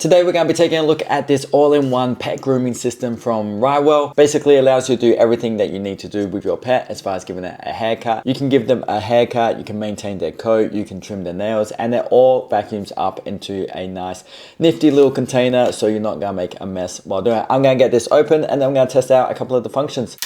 Today we're going to be taking a look at this all-in-one pet grooming system from Rywell. Basically allows you to do everything that you need to do with your pet as far as giving it a haircut. You can give them a haircut, you can maintain their coat, you can trim their nails, and they're all vacuums up into a nice nifty little container so you're not going to make a mess while doing it. I'm going to get this open and then I'm going to test out a couple of the functions.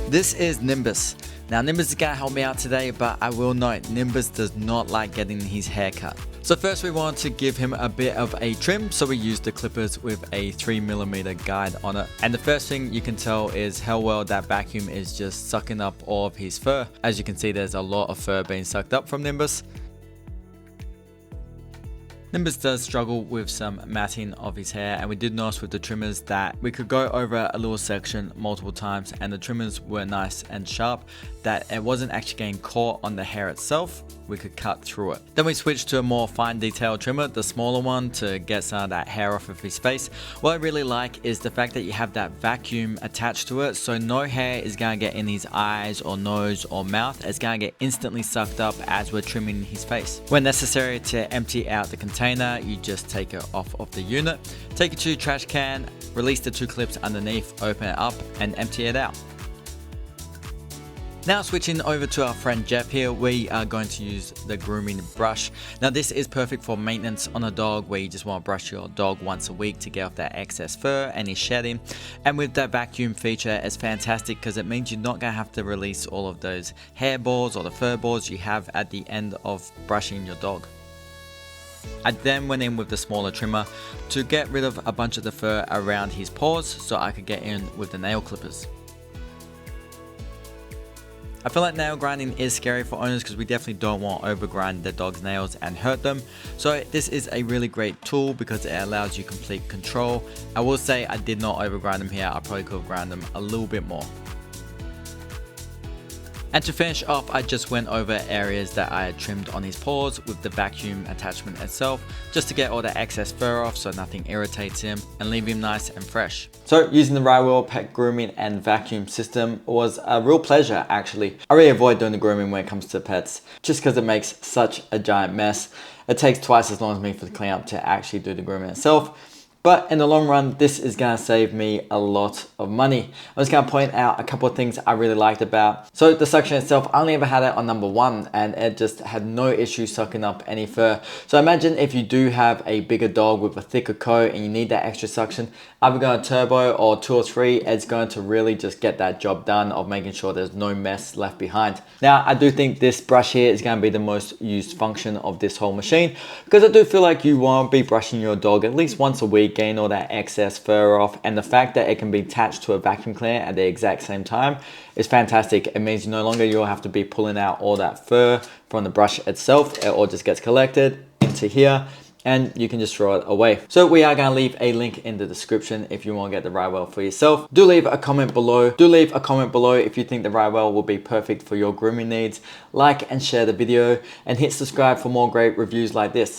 This is Nimbus. Now Nimbus is going to help me out today, but I will note Nimbus does not like getting his hair cut. So first we want to give him a bit of a trim, so we used the clippers with a 3mm guide on it. And the first thing you can tell is how well that vacuum is just sucking up all of his fur. As you can see, there's a lot of fur being sucked up from Nimbus. Nimbus does struggle with some matting of his hair, and we did notice with the trimmers that we could go over a little section multiple times and the trimmers were nice and sharp, that it wasn't actually getting caught on the hair itself. We could cut through it. Then we switched to a more fine detail trimmer, the smaller one, to get some of that hair off of his face. What I really like is the fact that you have that vacuum attached to it, so no hair is going to get in his eyes or nose or mouth. It's going to get instantly sucked up as we're trimming his face. When necessary to empty out the container, you just take it off of the unit, take it to your trash can, release the 2 clips underneath, open it up and empty it out. Now switching over to our friend Jeff here, we are going to use the grooming brush. Now this is perfect for maintenance on a dog where you just want to brush your dog once a week to get off that excess fur and his shedding. And with that vacuum feature, it's fantastic because it means you're not going to have to release all of those hair balls or the fur balls you have at the end of brushing your dog. I then went in with the smaller trimmer to get rid of a bunch of the fur around his paws so I could get in with the nail clippers. I feel like nail grinding is scary for owners because we definitely don't want to overgrind the dog's nails and hurt them. So this is a really great tool because it allows you complete control. I will say I did not overgrind them here. I probably could have ground them a little bit more. And to finish off, I just went over areas that I had trimmed on his paws with the vacuum attachment itself, just to get all the excess fur off so nothing irritates him and leave him nice and fresh. So using the Rywell pet grooming and vacuum system was a real pleasure actually. I really avoid doing the grooming when it comes to pets, just because it makes such a giant mess. It takes twice as long as me for the cleanup to actually do the grooming itself. But in the long run, this is going to save me a lot of money. I'm just going to point out a couple of things I really liked about. So the suction itself, I only ever had it on number 1 and it just had no issue sucking up any fur. So imagine if you do have a bigger dog with a thicker coat and you need that extra suction, either going turbo or 2 or 3, it's going to really just get that job done of making sure there's no mess left behind. Now, I do think this brush here is going to be the most used function of this whole machine because I do feel like you want to be brushing your dog at least once a week, gain all that excess fur off, and the fact that it can be attached to a vacuum cleaner at the exact same time is fantastic. It means no longer you'll have to be pulling out all that fur from the brush itself. It all just gets collected into here and you can just throw it away. So we are going to leave a link in the description if you want to get the Rywell for yourself. Do leave a comment below. Do leave a comment below if you think the Rywell will be perfect for your grooming needs. Like and share the video and hit subscribe for more great reviews like this.